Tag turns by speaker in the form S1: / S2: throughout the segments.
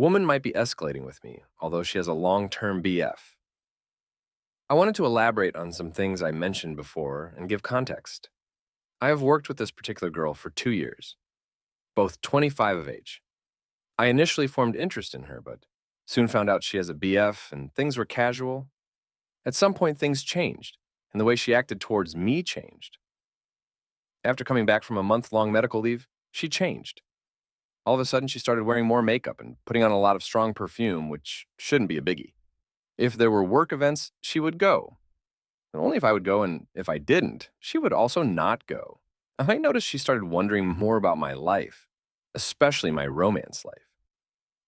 S1: Woman might be escalating with me, although she has a long-term BF. I wanted to elaborate on some things I mentioned before and give context. I have worked with this particular girl for 2 years, both 25 of age. I initially formed interest in her, but soon found out she has a BF and things were casual. At some point, things changed, and the way she acted towards me changed. After coming back from a month-long medical leave, she changed. All of a sudden, she started wearing more makeup and putting on a lot of strong perfume, which shouldn't be a biggie. If there were work events, she would go. And only if I would go, and if I didn't, she would also not go. And I noticed she started wondering more about my life, especially my romance life.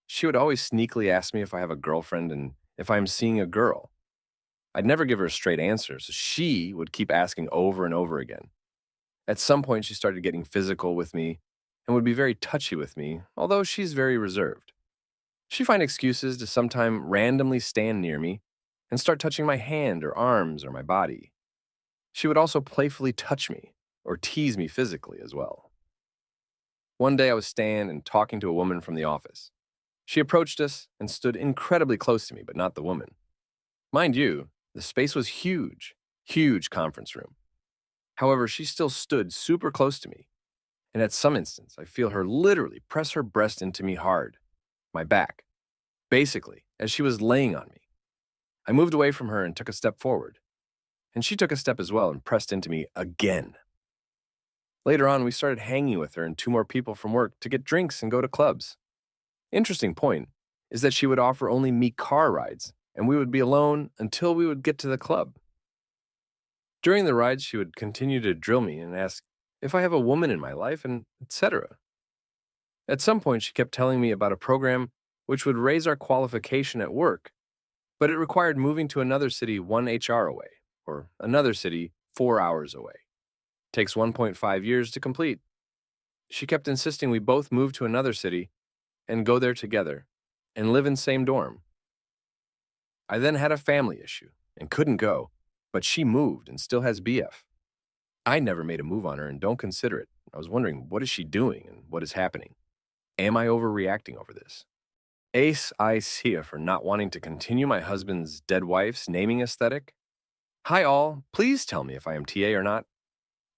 S1: She would always sneakily ask me if I have a girlfriend and if I'm seeing a girl. I'd never give her a straight answer, so she would keep asking over and over again. At some point, she started getting physical with me and would be very touchy with me, although she's very reserved. She'd find excuses to sometime randomly stand near me and start touching my hand or arms or my body. She would also playfully touch me or tease me physically as well. One day I was staying and talking to a woman from the office. She approached us and stood incredibly close to me, but not the woman. Mind you, the space was huge, huge conference room. However, she still stood super close to me, and at some instance, I feel her literally press her breast into me hard, my back, basically, as she was laying on me. I moved away from her and took a step forward, and she took a step as well and pressed into me again. Later on, we started hanging with her and two more people from work to get drinks and go to clubs. Interesting point is that she would offer only me car rides, and we would be alone until we would get to the club. During the rides, she would continue to drill me and ask if I have a woman in my life and etc. At some point, she kept telling me about a program which would raise our qualification at work, but it required moving to another city 1 HR away, or another city 4 hours away. Takes 1.5 years to complete. She kept insisting we both move to another city and go there together and live in same dorm. I then had a family issue and couldn't go, but she moved and still has BF. I never made a move on her and don't consider it. I was wondering, what is she doing and what is happening? Am I overreacting over this? Ace I Sia for not wanting to continue my husband's dead wife's naming aesthetic. Hi all, please tell me if I am TA or not.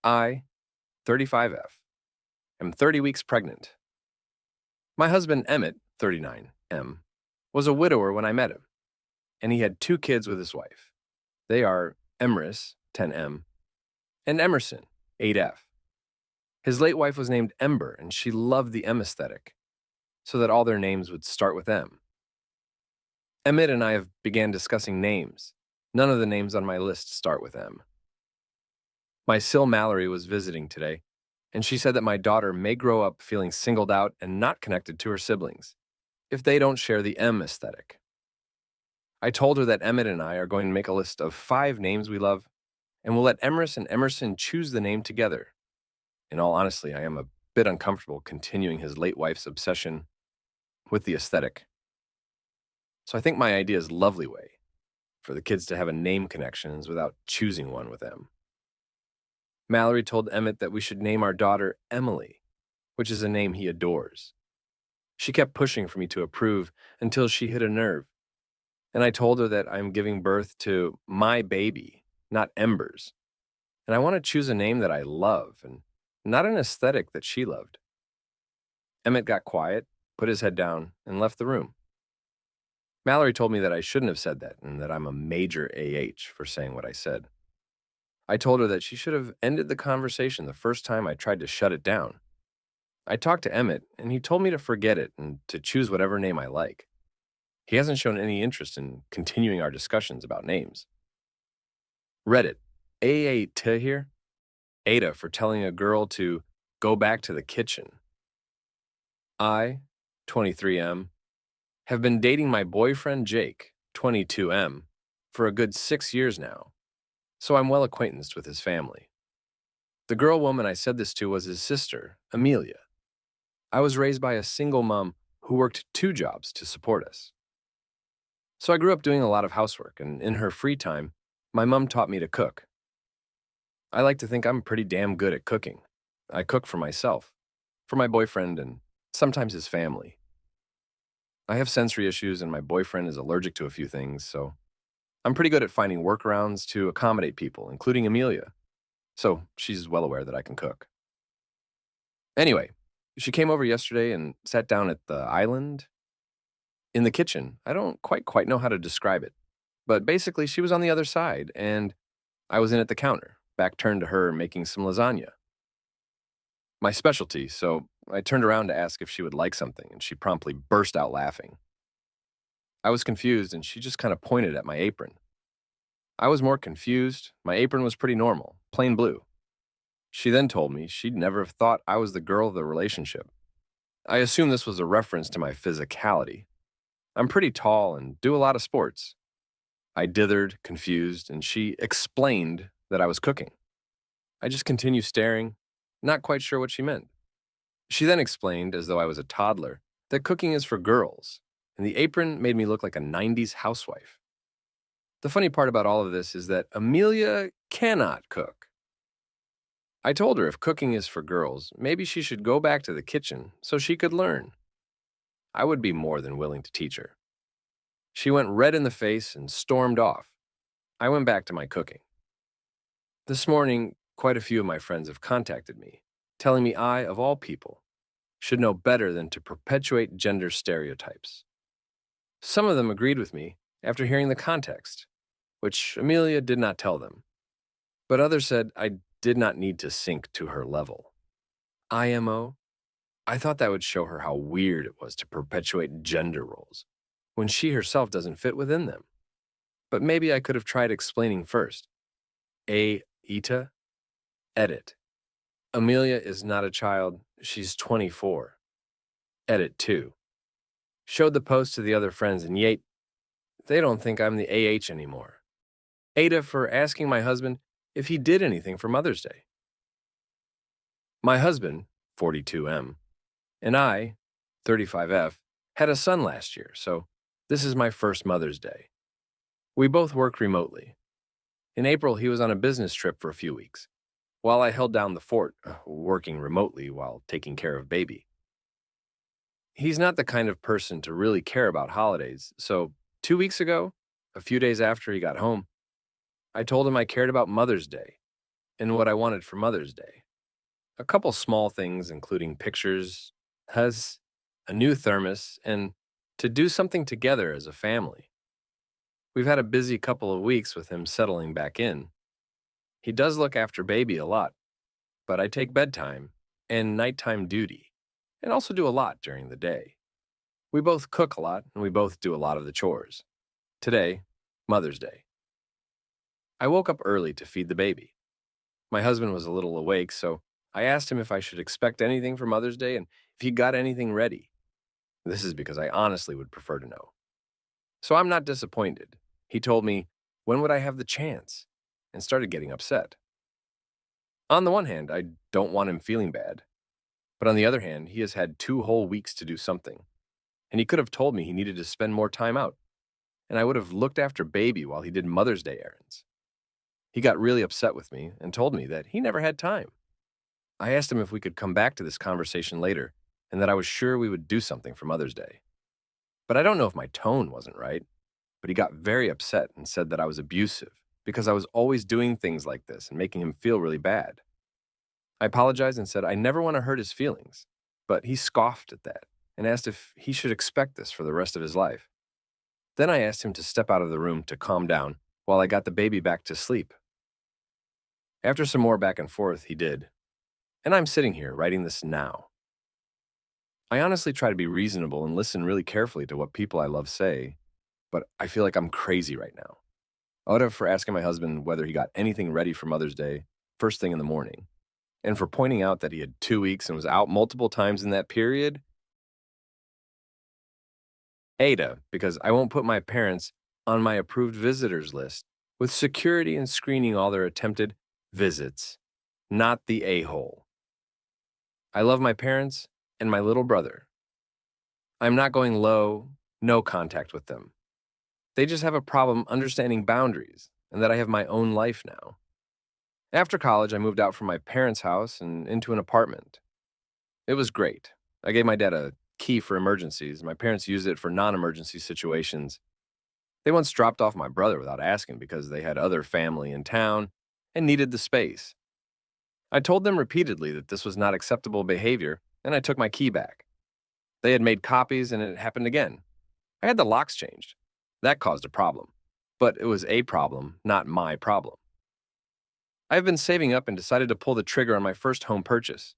S1: I, 35F, am 30 weeks pregnant. My husband Emmett, 39M, was a widower when I met him, and he had 2 kids with his wife. They are Emrys, 10M, and Emerson, 8F. His late wife was named Ember, and she loved the M aesthetic, so that all their names would start with M. Emmett and I have began discussing names. None of the names on my list start with M. My Sil Mallory was visiting today, and she said that my daughter may grow up feeling singled out and not connected to her siblings if they don't share the M aesthetic. I told her that Emmett and I are going to make a list of 5 names we love, and we'll let Emrys and Emerson choose the name together. In all honesty, I am a bit uncomfortable continuing his late wife's obsession with the aesthetic. So I think my idea is lovely way for the kids to have a name connections without choosing one with them. Mallory told Emmett that we should name our daughter Emily, which is a name he adores. She kept pushing for me to approve until she hit a nerve, and I told her that I'm giving birth to my baby, not Ember's, and I want to choose a name that I love and not an aesthetic that she loved. Emmett got quiet, put his head down, and left the room. Mallory told me that I shouldn't have said that and that I'm a major AH for saying what I said. I told her that she should have ended the conversation the first time I tried to shut it down. I talked to Emmett, and he told me to forget it and to choose whatever name I like. He hasn't shown any interest in continuing our discussions about names. Reddit, AA here? Ada for telling a girl to go back to the kitchen. I, 23M, have been dating my boyfriend Jake, 22M, for a good 6 years now, so I'm well acquainted with his family. The girl woman I said this to was his sister, Amelia. I was raised by a single mom who worked 2 jobs to support us. So I grew up doing a lot of housework, and in her free time, my mom taught me to cook. I like to think I'm pretty damn good at cooking. I cook for myself, for my boyfriend, and sometimes his family. I have sensory issues and my boyfriend is allergic to a few things, so I'm pretty good at finding workarounds to accommodate people, including Amelia. So she's well aware that I can cook. Anyway, she came over yesterday and sat down at the island in the kitchen. I don't quite know how to describe it, but basically she was on the other side and I was in at the counter, back turned to her making some lasagna. My specialty, so I turned around to ask if she would like something and she promptly burst out laughing. I was confused and she just kind of pointed at my apron. I was more confused. My apron was pretty normal, plain blue. She then told me she'd never have thought I was the girl of the relationship. I assume this was a reference to my physicality. I'm pretty tall and do a lot of sports. I dithered, confused, and she explained that I was cooking. I just continued staring, not quite sure what she meant. She then explained, as though I was a toddler, that cooking is for girls, and the apron made me look like a 90s housewife. The funny part about all of this is that Amelia cannot cook. I told her if cooking is for girls, maybe she should go back to the kitchen so she could learn. I would be more than willing to teach her. She went red in the face and stormed off. I went back to my cooking. This morning, quite a few of my friends have contacted me, telling me I, of all people, should know better than to perpetuate gender stereotypes. Some of them agreed with me after hearing the context, which Amelia did not tell them. But others said I did not need to sink to her level. IMO? I thought that would show her how weird it was to perpetuate gender roles when she herself doesn't fit within them. But maybe I could have tried explaining first. Ita? Edit. Amelia is not a child, she's 24. Edit 2. Showed the post to the other friends and yet they don't think I'm the anymore. Ada for asking my husband if he did anything for Mother's Day. My husband, 42M, and I, 35F, had a son last year, so this is my first Mother's Day. We both work remotely. In April, he was on a business trip for a few weeks, while I held down the fort, working remotely while taking care of baby. He's not the kind of person to really care about holidays, so 2 weeks ago, a few days after he got home, I told him I cared about Mother's Day and what I wanted for Mother's Day. A couple small things, including pictures, has a new thermos, and to do something together as a family. We've had a busy couple of weeks with him settling back in. He does look after baby a lot, but I take bedtime and nighttime duty, and also do a lot during the day. We both cook a lot, and we both do a lot of the chores. Today, Mother's Day. I woke up early to feed the baby. My husband was a little awake, so I asked him if I should expect anything for Mother's Day and if he got anything ready. This is because I honestly would prefer to know. So I'm not disappointed. He told me, when would I have the chance? And started getting upset. On the one hand, I don't want him feeling bad. But on the other hand, he has had 2 whole weeks to do something. And he could have told me he needed to spend more time out. And I would have looked after baby while he did Mother's Day errands. He got really upset with me and told me that he never had time. I asked him if we could come back to this conversation later and that I was sure we would do something for Mother's Day. But I don't know if my tone wasn't right, but he got very upset and said that I was abusive because I was always doing things like this and making him feel really bad. I apologized and said I never want to hurt his feelings, but he scoffed at that and asked if he should expect this for the rest of his life. Then I asked him to step out of the room to calm down while I got the baby back to sleep. After some more back and forth, he did. And I'm sitting here writing this now. I honestly try to be reasonable and listen really carefully to what people I love say, but I feel like I'm crazy right now. Oda for asking my husband whether he got anything ready for Mother's Day first thing in the morning, and for pointing out that he had 2 weeks and was out multiple times in that period. Ada, because I won't put my parents on my approved visitors list with security and screening all their attempted visits, not the a-hole. I love my parents and my little brother. I'm not going low, no contact with them. They just have a problem understanding boundaries and that I have my own life now. After college, I moved out from my parents' house and into an apartment. It was great. I gave my dad a key for emergencies. My parents use it for non-emergency situations. They once dropped off my brother without asking because they had other family in town and needed the space. I told them repeatedly that this was not acceptable behavior, and I took my key back. They had made copies, and it happened again. I had the locks changed. That caused a problem. But it was a problem, not my problem. I have been saving up and decided to pull the trigger on my first home purchase.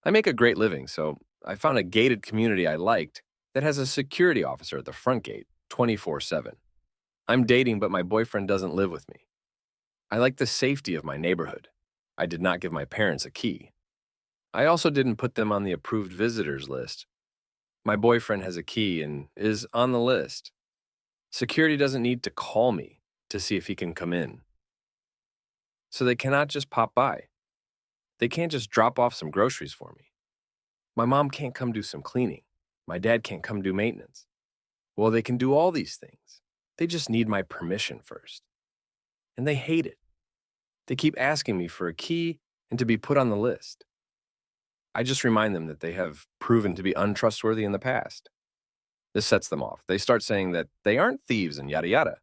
S1: I make a great living, so I found a gated community I liked that has a security officer at the front gate 24/7. I'm dating, but my boyfriend doesn't live with me. I like the safety of my neighborhood. I did not give my parents a key. I also didn't put them on the approved visitors list. My boyfriend has a key and is on the list. Security doesn't need to call me to see if he can come in. So they cannot just pop by. They can't just drop off some groceries for me. My mom can't come do some cleaning. My dad can't come do maintenance. Well, they can do all these things. They just need my permission first. And they hate it. They keep asking me for a key and to be put on the list. I just remind them that they have proven to be untrustworthy in the past. This sets them off. They start saying that they aren't thieves and yada yada.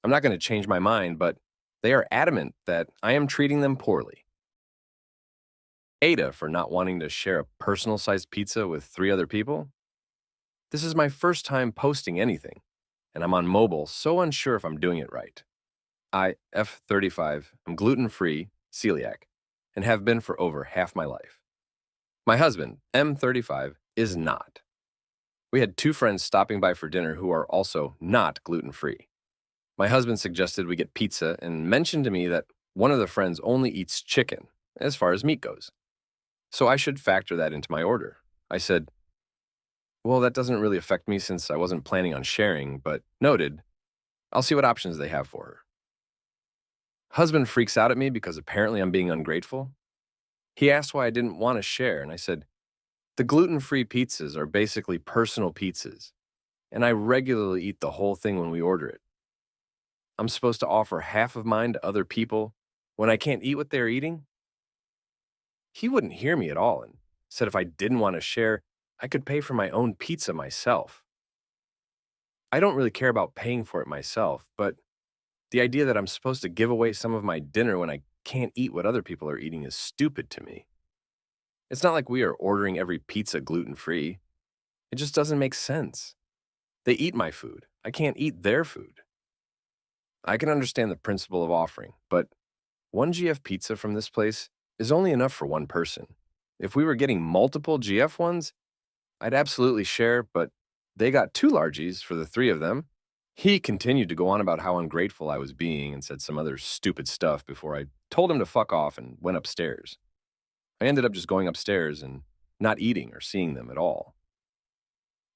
S1: I'm not going to change my mind, but they are adamant that I am treating them poorly. Ada for not wanting to share a personal sized pizza with 3 other people. This is my first time posting anything, and I'm on mobile, so unsure if I'm doing it right. I, F35, am gluten free, celiac, and have been for over half my life. My husband, M35, is not. We had 2 friends stopping by for dinner who are also not gluten free. My husband suggested we get pizza and mentioned to me that one of the friends only eats chicken, as far as meat goes. So I should factor that into my order. I said, well, that doesn't really affect me since I wasn't planning on sharing, but noted. I'll see what options they have for her. Husband freaks out at me because apparently I'm being ungrateful. He asked why I didn't want to share, and I said, the gluten-free pizzas are basically personal pizzas, and I regularly eat the whole thing when we order it. I'm supposed to offer half of mine to other people when I can't eat what they're eating? He wouldn't hear me at all and said if I didn't want to share, I could pay for my own pizza myself. I don't really care about paying for it myself, but the idea that I'm supposed to give away some of my dinner when I can't eat what other people are eating is stupid to me. It's not like we are ordering every pizza gluten-free. It just doesn't make sense. They eat my food. I can't eat their food. I can understand the principle of offering, but 1 GF pizza from this place is only enough for one person. If we were getting multiple GF ones, I'd absolutely share, but they got 2 largies for the 3 of them. He continued to go on about how ungrateful I was being and said some other stupid stuff before I told him to fuck off and went upstairs. I ended up just going upstairs and not eating or seeing them at all.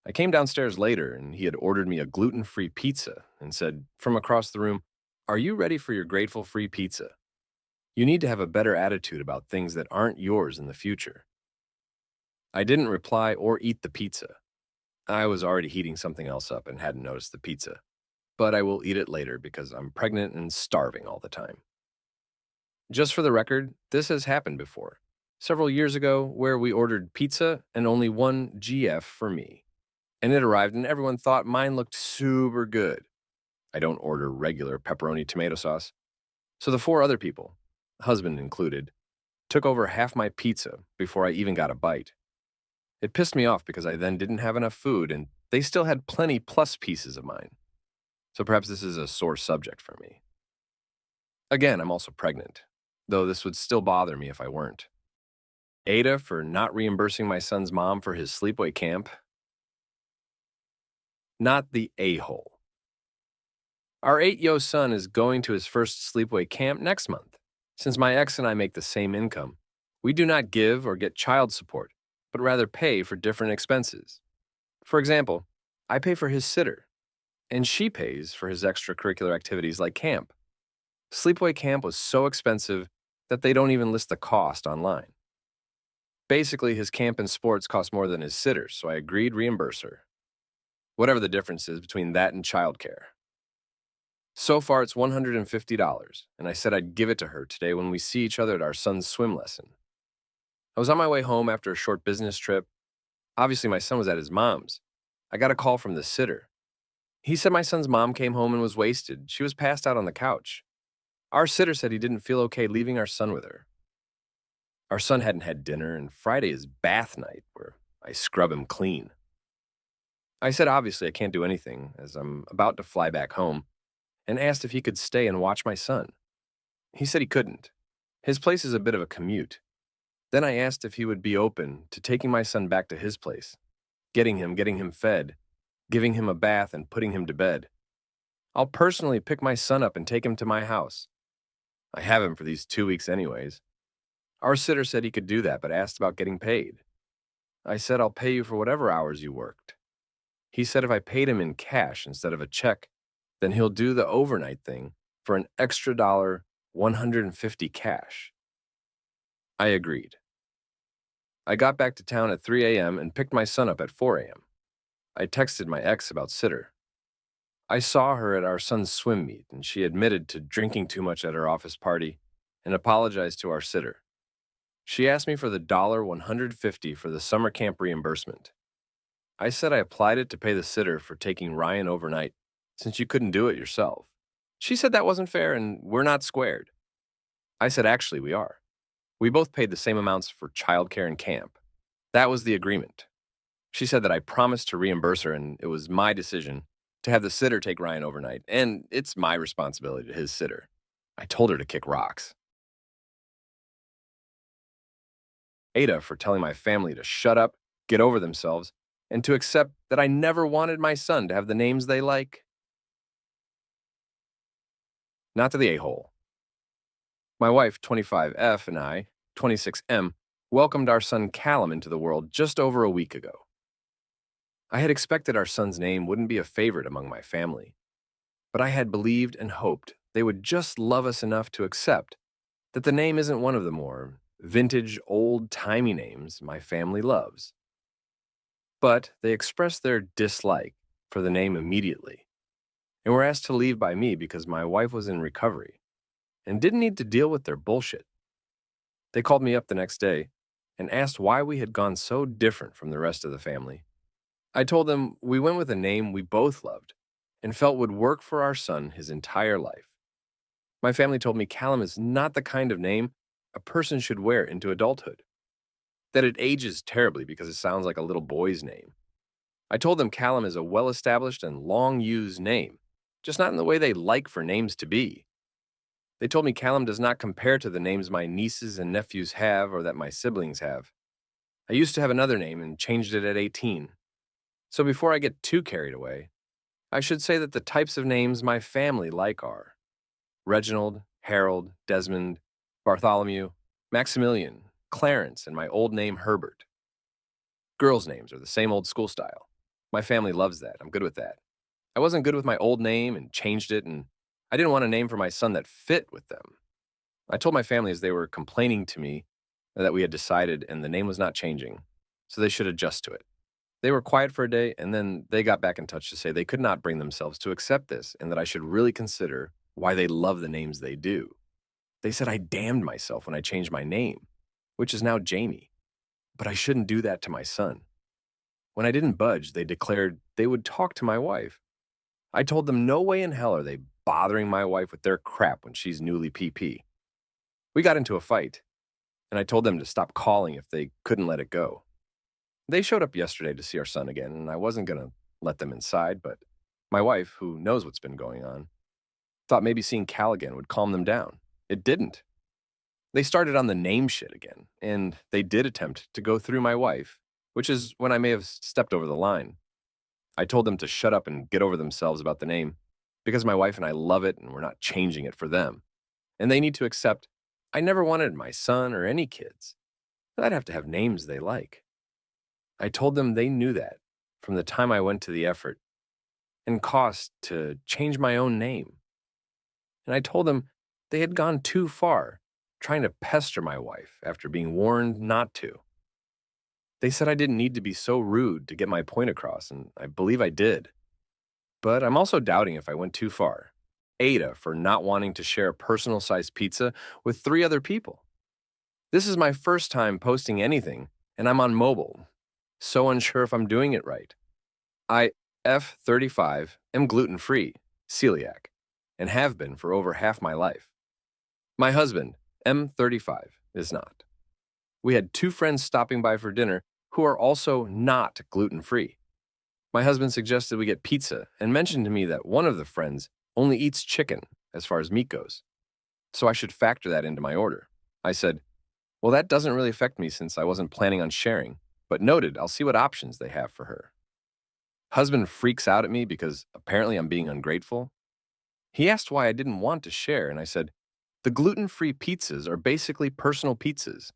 S1: I came downstairs later and he had ordered me a gluten-free pizza and said from across the room, "Are you ready for your grateful-free pizza? You need to have a better attitude about things that aren't yours in the future." I didn't reply or eat the pizza. I was already heating something else up and hadn't noticed the pizza. But I will eat it later because I'm pregnant and starving all the time. Just for the record, this has happened before. Several years ago, where we ordered pizza and only 1 GF for me. And it arrived and everyone thought mine looked super good. I don't order regular pepperoni tomato sauce. So the 4 other people, husband included, took over half my pizza before I even got a bite. It pissed me off because I then didn't have enough food and they still had plenty plus pieces of mine. So perhaps this is a sore subject for me. Again, I'm also pregnant, though this would still bother me if I weren't. Ada for not reimbursing my son's mom for his sleepaway camp. Not the a-hole. Our 8-yo son is going to his first sleepaway camp next month. Since my ex and I make the same income, we do not give or get child support, but rather pay for different expenses. For example, I pay for his sitter, and she pays for his extracurricular activities like camp. Sleepaway camp was so expensive that they don't even list the cost online. Basically, his camp and sports cost more than his sitters, so I agreed reimburse her. Whatever the difference is between that and childcare. So far, it's $150, and I said I'd give it to her today when we see each other at our son's swim lesson. I was on my way home after a short business trip. Obviously, my son was at his mom's. I got a call from the sitter. He said my son's mom came home and was wasted. She was passed out on the couch. Our sitter said he didn't feel okay leaving our son with her. Our son hadn't had dinner, and Friday is bath night, where I scrub him clean. I said, obviously, I can't do anything, as I'm about to fly back home, and asked if he could stay and watch my son. He said he couldn't. His place is a bit of a commute. Then I asked if he would be open to taking my son back to his place, getting him fed, giving him a bath, and putting him to bed. I'll personally pick my son up and take him to my house. I have him for these 2 weeks anyways. Our sitter said he could do that, but asked about getting paid. I said, I'll pay you for whatever hours you worked. He said if I paid him in cash instead of a check, then he'll do the overnight thing for an extra dollar 150 cash. I agreed. I got back to town at 3 a.m. and picked my son up at 4 a.m. I texted my ex about sitter. I saw her at our son's swim meet, and she admitted to drinking too much at her office party and apologized to our sitter. She asked me for the dollar 150 for the summer camp reimbursement. I said I applied it to pay the sitter for taking Ryan overnight since you couldn't do it yourself. She said that wasn't fair and we're not squared. I said actually we are. We both paid the same amounts for childcare and camp. That was the agreement. She said that I promised to reimburse her and it was my decision to have the sitter take Ryan overnight, and it's my responsibility to his sitter. I told her to kick rocks. Ada for telling my family to shut up, get over themselves, and to accept that I never wanted my son to have the names they like. Not to the a-hole. My wife, 25F, and I, 26M, welcomed our son Callum into the world just over a week ago. I had expected our son's name wouldn't be a favorite among my family, but I had believed and hoped they would just love us enough to accept that the name isn't one of the more vintage, old-timey names my family loves. But they expressed their dislike for the name immediately and were asked to leave by me because my wife was in recovery and didn't need to deal with their bullshit. They called me up the next day and asked why we had gone so different from the rest of the family. I told them we went with a name we both loved and felt would work for our son his entire life. My family told me Callum is not the kind of name a person should wear into adulthood, that it ages terribly because it sounds like a little boy's name. I told them Callum is a well-established and long-used name, just not in the way they like for names to be. They told me Callum does not compare to the names my nieces and nephews have or that my siblings have. I used to have another name and changed it at 18. So before I get too carried away, I should say that the types of names my family like are Reginald, Harold, Desmond, Bartholomew, Maximilian, Clarence, and my old name Herbert. Girls' names are the same old school style. My family loves that. I'm good with that. I wasn't good with my old name and changed it, and I didn't want a name for my son that fit with them. I told my family as they were complaining to me that we had decided and the name was not changing, so they should adjust to it. They were quiet for a day, and then they got back in touch to say they could not bring themselves to accept this and that I should really consider why they love the names they do. They said I damned myself when I changed my name, which is now Jamie, but I shouldn't do that to my son. When I didn't budge, they declared they would talk to my wife. I told them no way in hell are they bothering my wife with their crap when she's newly PP. We got into a fight, and I told them to stop calling if they couldn't let it go. They showed up yesterday to see our son again, and I wasn't going to let them inside, but my wife, who knows what's been going on, thought maybe seeing Cal again would calm them down. It didn't. They started on the name shit again, and they did attempt to go through my wife, which is when I may have stepped over the line. I told them to shut up and get over themselves about the name, because my wife and I love it and we're not changing it for them. And they need to accept I never wanted my son or any kids. I'd have to have names they like. I told them they knew that from the time I went to the effort and cost to change my own name. And I told them they had gone too far trying to pester my wife after being warned not to. They said I didn't need to be so rude to get my point across, and I believe I did. But I'm also doubting if I went too far. Ada for not wanting to share a personal-sized pizza with 3 other people. This is my first time posting anything, and I'm on mobile, so unsure if I'm doing it right. I, F35, am gluten free, celiac, and have been for over half my life. My husband, M35, is not. We had two friends stopping by for dinner who are also not gluten free. My husband suggested we get pizza and mentioned to me that one of the friends only eats chicken as far as meat goes, so I should factor that into my order. I said, well, that doesn't really affect me since I wasn't planning on sharing, but noted I'll see what options they have for her. Husband freaks out at me because apparently I'm being ungrateful. He asked why I didn't want to share, and I said, the gluten free pizzas are basically personal pizzas,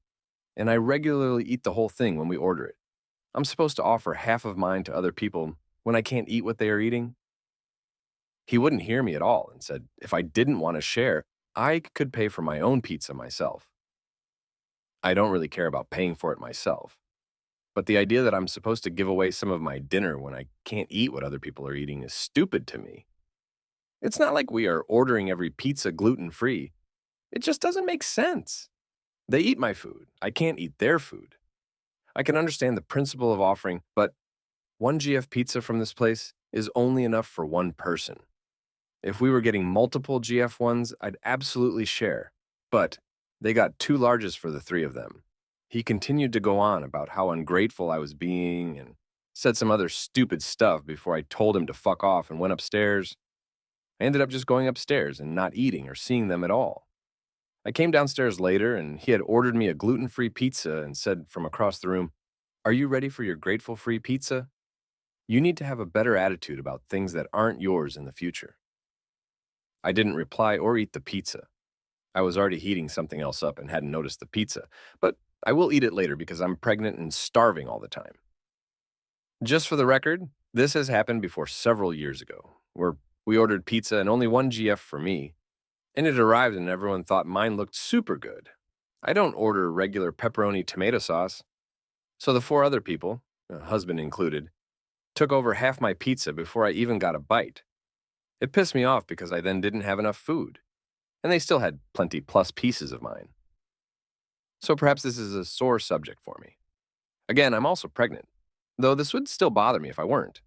S1: and I regularly eat the whole thing when we order it. I'm supposed to offer half of mine to other people when I can't eat what they are eating? He wouldn't hear me at all and said if I didn't want to share, I could pay for my own pizza myself. I don't really care about paying for it myself, but the idea that I'm supposed to give away some of my dinner when I can't eat what other people are eating is stupid to me. It's not like we are ordering every pizza gluten free. It just doesn't make sense. They eat my food. I can't eat their food. I can understand the principle of offering, but one GF pizza from this place is only enough for one person. If we were getting multiple GF ones, I'd absolutely share. But they got two larges for the three of them. He continued to go on about how ungrateful I was being and said some other stupid stuff before I told him to fuck off and went upstairs. I ended up just going upstairs and not eating or seeing them at all. I came downstairs later and he had ordered me a gluten free pizza and said from across the room, are you ready for your grateful free pizza? You need to have a better attitude about things that aren't yours in the future. I didn't reply or eat the pizza. I was already heating something else up and hadn't noticed the pizza, but I will eat it later because I'm pregnant and starving all the time. Just for the record, this has happened before several years ago, where we ordered pizza and only one GF for me, and it arrived and everyone thought mine looked super good. I don't order regular pepperoni tomato sauce, so the four other people, husband included, took over half my pizza before I even got a bite. It pissed me off because I then didn't have enough food, and they still had plenty plus pieces of mine. So perhaps this is a sore subject for me. Again, I'm also pregnant, though this would still bother me if I weren't.